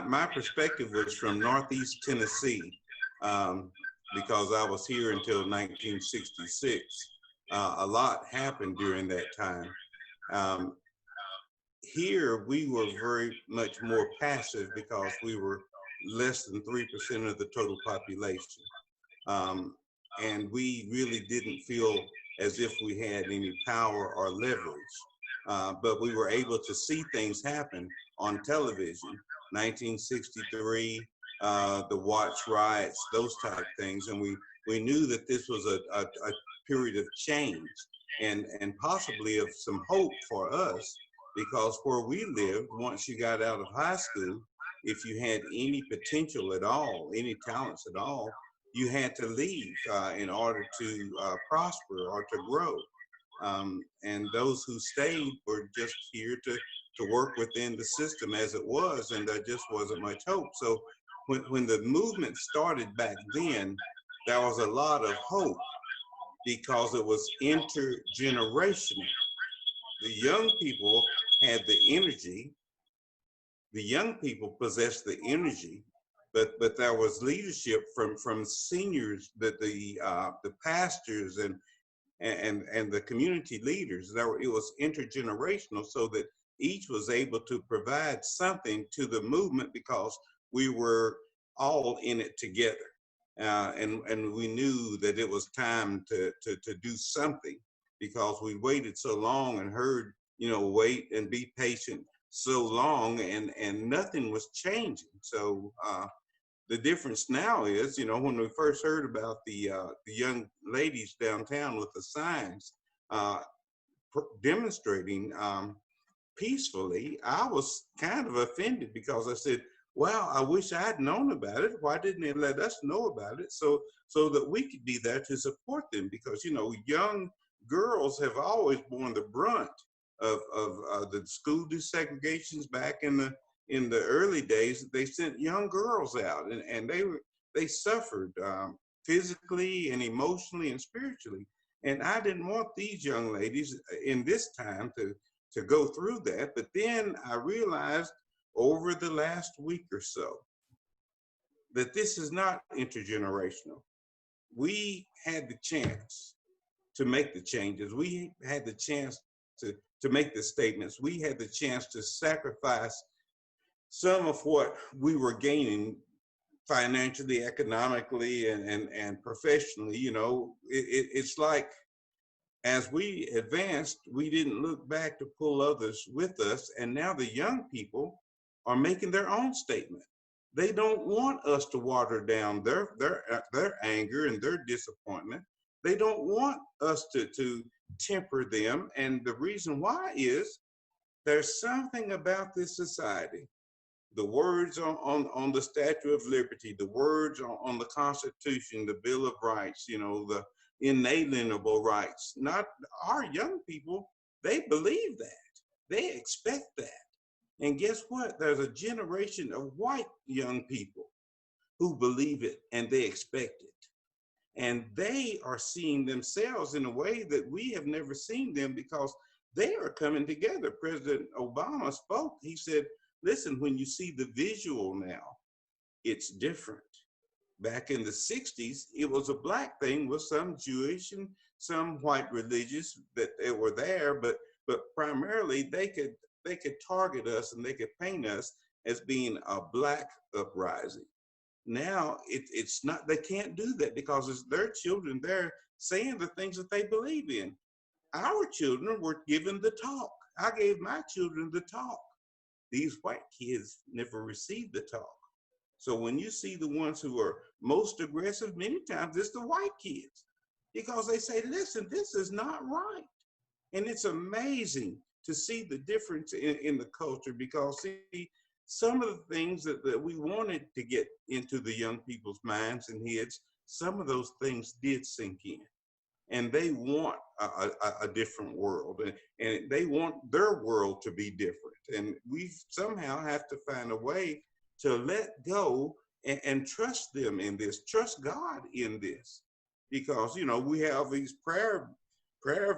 my perspective was from Northeast Tennessee, um, because I was here until 1966. A lot happened during that time. Um, Here, we were very much more passive because we were less than 3% of the total population. Um, and we really didn't feel as if we had any power or leverage. But we were able to see things happen on television, 1963, the Watts riots, those type things. And we knew that this was a period of change and possibly of some hope for us, because where we lived, once you got out of high school, if you had any potential at all, any talents at all, you had to leave in order to prosper or to grow. And those who stayed were just here to work within the system as it was, and there just wasn't much hope. So when the movement started back then, there was a lot of hope because it was intergenerational. The young people had the energy, the young people possessed the energy, but there was leadership from seniors, that the pastors and the community leaders. It was intergenerational, so that each was able to provide something to the movement because we were all in it together. And we knew that it was time to do something, because we waited so long and heard, wait and be patient so long, and nothing was changing. So the difference now is, when we first heard about the young ladies downtown with the signs uh, demonstrating peacefully, I was kind of offended, because I said, "Wow, I wish I'd known about it. Why didn't they let us know about it so that we could be there to support them?" Because young girls have always borne the brunt of the school desegregations back in the early days. They sent young girls out, and they suffered physically and emotionally and spiritually. And I didn't want these young ladies in this time to go through that. But then I realized over the last week or so that this is not intergenerational. We had the chance to make the changes. We had the chance to make the statements. We had the chance to sacrifice some of what we were gaining financially, economically, and professionally. It's like, as we advanced, we didn't look back to pull others with us. And now the young people are making their own statement. They don't want us to water down their anger and their disappointment. They don't want us to temper them. And the reason why is there's something about this society. The words on the Statue of Liberty, the words on the Constitution, the Bill of Rights, the inalienable rights. Not our young people, they believe that. They expect that. And guess what? There's a generation of white young people who believe it and they expect it. And they are seeing themselves in a way that we have never seen them, because they are coming together. President Obama spoke. He said, listen, when you see the visual now, it's different. Back in the 60s, it was a black thing with some Jewish and some white religious that they were there, but primarily they could target us and they could paint us as being a black uprising. Now it's not. They can't do that because it's their children there saying the things that they believe in. Our children were given the talk. I gave my children the talk. These white kids never received the talk. So when you see the ones who are most aggressive, many times it's the white kids, because they say, listen, this is not right. And it's amazing to see the difference in the culture, because see, some of the things that we wanted to get into the young people's minds and heads, some of those things did sink in. And they want a different world, and they want their world to be different. And we somehow have to find a way to let go and trust them in this, trust God in this, because we have these prayer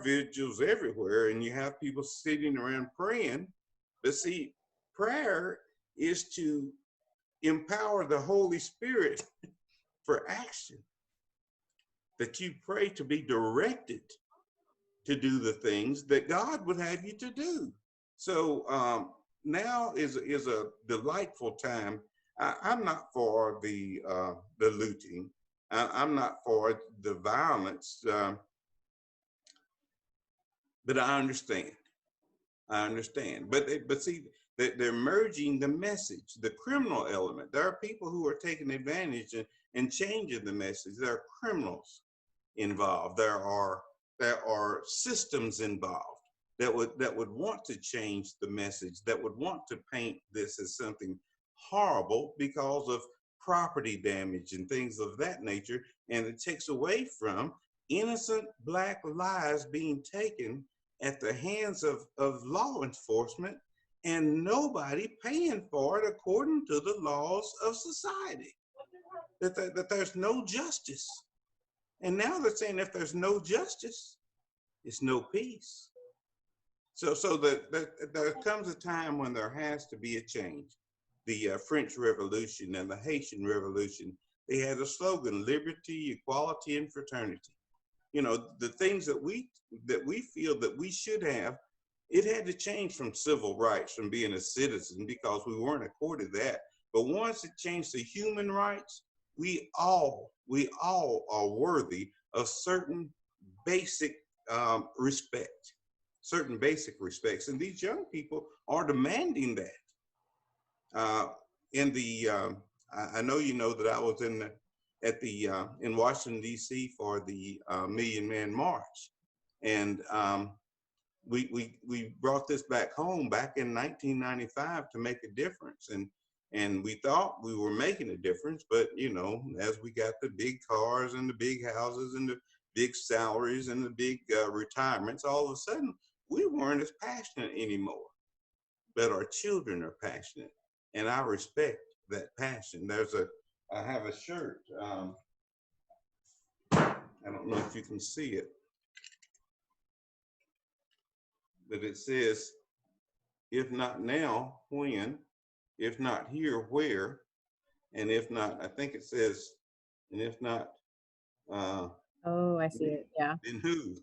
vigils everywhere, and you have people sitting around praying. But see, prayer is to empower the Holy Spirit for action, that you pray to be directed to do the things that God would have you to do. So now is a delightful time. I'm not for the looting. I'm not for the violence, but I understand. I understand. But see, they're merging the message, the criminal element. There are people who are taking advantage and changing the message. There are criminals involved. There are systems involved that would want to change the message, that would want to paint this as something horrible because of property damage and things of that nature. And it takes away from innocent Black lives being taken at the hands of law enforcement and nobody paying for it according to the laws of society. That there's no justice. And now they're saying if there's no justice, it's no peace. So there comes a time when there has to be a change. The French Revolution and the Haitian Revolution, they had a slogan: liberty, equality, and fraternity. You know, the things that we feel that we should have, it had to change from civil rights, from being a citizen, because we weren't accorded that. But once it changed to human rights, we all are worthy of certain basic respect, certain basic respects. And these young people are demanding that. I know you know that I was in Washington, D.C. for the Million Man March. And we brought this back home back in 1995 to make a difference. And we thought we were making a difference, but you know, as we got the big cars and the big houses and the big salaries and the big retirements, all of a sudden we weren't as passionate anymore. But our children are passionate, and I respect that passion. I have a shirt. I don't know if you can see it, but it says, "If not now, when? If not here, where? And if not," I think it says, "and if not, Oh, I see it. Yeah. then who?"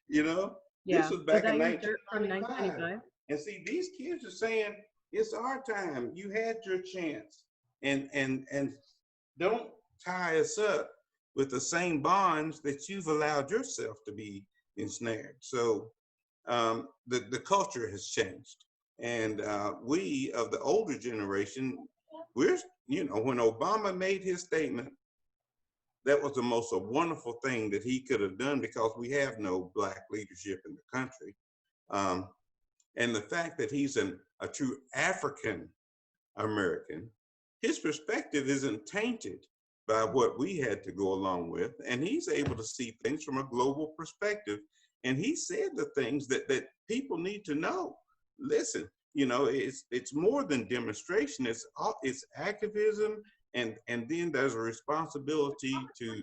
You know, this Yeah. was Was back in that your shirt from 1995. 1995? And see, these kids are saying, it's our time. You had your chance. And don't tie us up with the same bonds that you've allowed yourself to be ensnared. So the culture has changed. And we of the older generation, when Obama made his statement, that was the most wonderful thing that he could have done, because we have no Black leadership in the country. And the fact that he's a true African American, his perspective isn't tainted by what we had to go along with. And he's able to see things from a global perspective. And he said the things that people need to know. Listen, you know, it's more than demonstration. It's activism, and then there's a responsibility to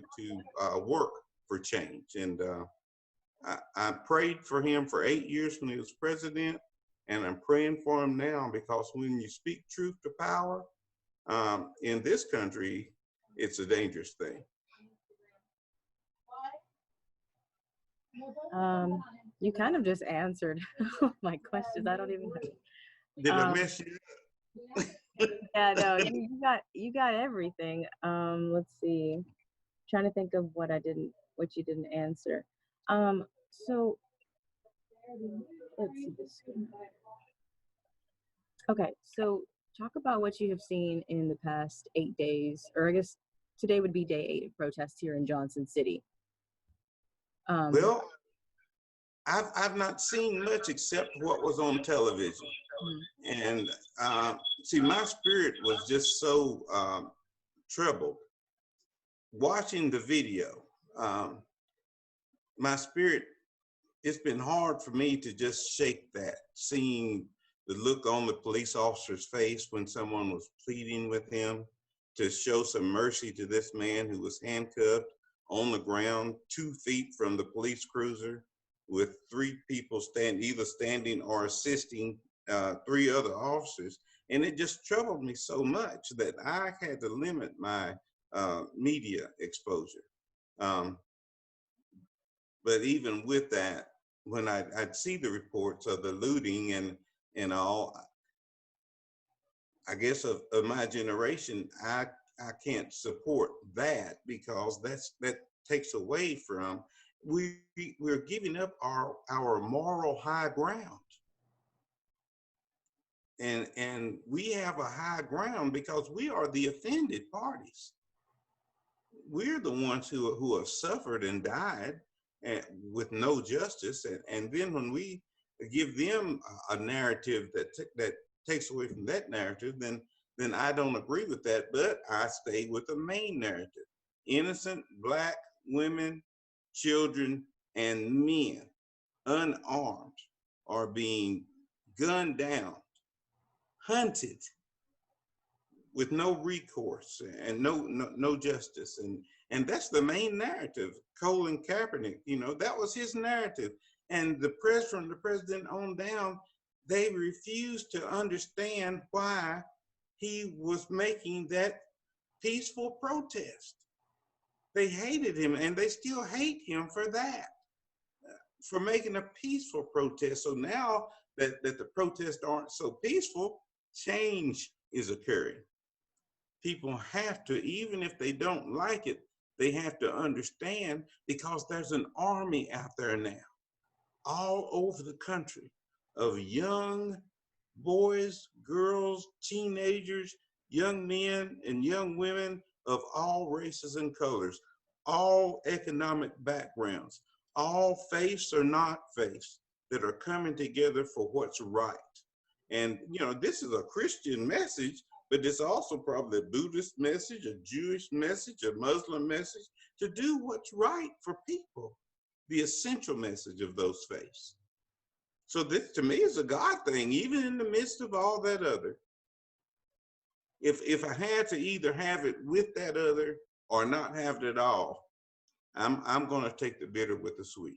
work for change. And I prayed for him for 8 years when he was president, and I'm praying for him now, because when you speak truth to power in this country, it's a dangerous thing. You kind of just answered my questions. I don't even know. Did I Um, mess you up? yeah, no, you got everything. Let's see. Trying to think of what you didn't answer. So let's see this. Okay, so talk about what you have seen in the past 8 days, or I guess today would be day 8 of protests here in Johnson City. Well, I've not seen much except what was on television. And see, my spirit was just so troubled watching the video. My spirit, it's been hard for me to just shake that, seeing the look on the police officer's face when someone was pleading with him to show some mercy to this man who was handcuffed on the ground 2 feet from the police cruiser, with 3 people either standing or assisting 3 other officers. And it just troubled me so much that I had to limit my media exposure. Um, but even with that, when I'd see the reports of the looting and all, I guess of my generation, I can't support that because that takes away from we're giving up our moral high ground. And we have a high ground because we are the offended parties. We're the ones who have suffered and died and with no justice. And then when we give them a narrative that takes away from that narrative, then I don't agree with that, but I stay with the main narrative. Innocent Black women, children, and men, unarmed, are being gunned down, hunted with no recourse and no justice. And that's the main narrative. Colin Kaepernick, that was his narrative. And the press, from the president on down, they refused to understand why he was making that peaceful protest. They hated him, and they still hate him for that, for making a peaceful protest. So now that the protests aren't so peaceful, change is occurring. People have to, even if they don't like it, they have to understand, because there's an army out there now, all over the country, of young boys, girls, teenagers, young men, and young women of all races and colors, all economic backgrounds, all faiths or not faiths, that are coming together for what's right. And, this is a Christian message, but it's also probably a Buddhist message, a Jewish message, a Muslim message, to do what's right for people, the essential message of those faiths. So this, to me, is a God thing, even in the midst of all that other. If I had to either have it with that other or not have it at all, I'm going to take the bitter with the sweet.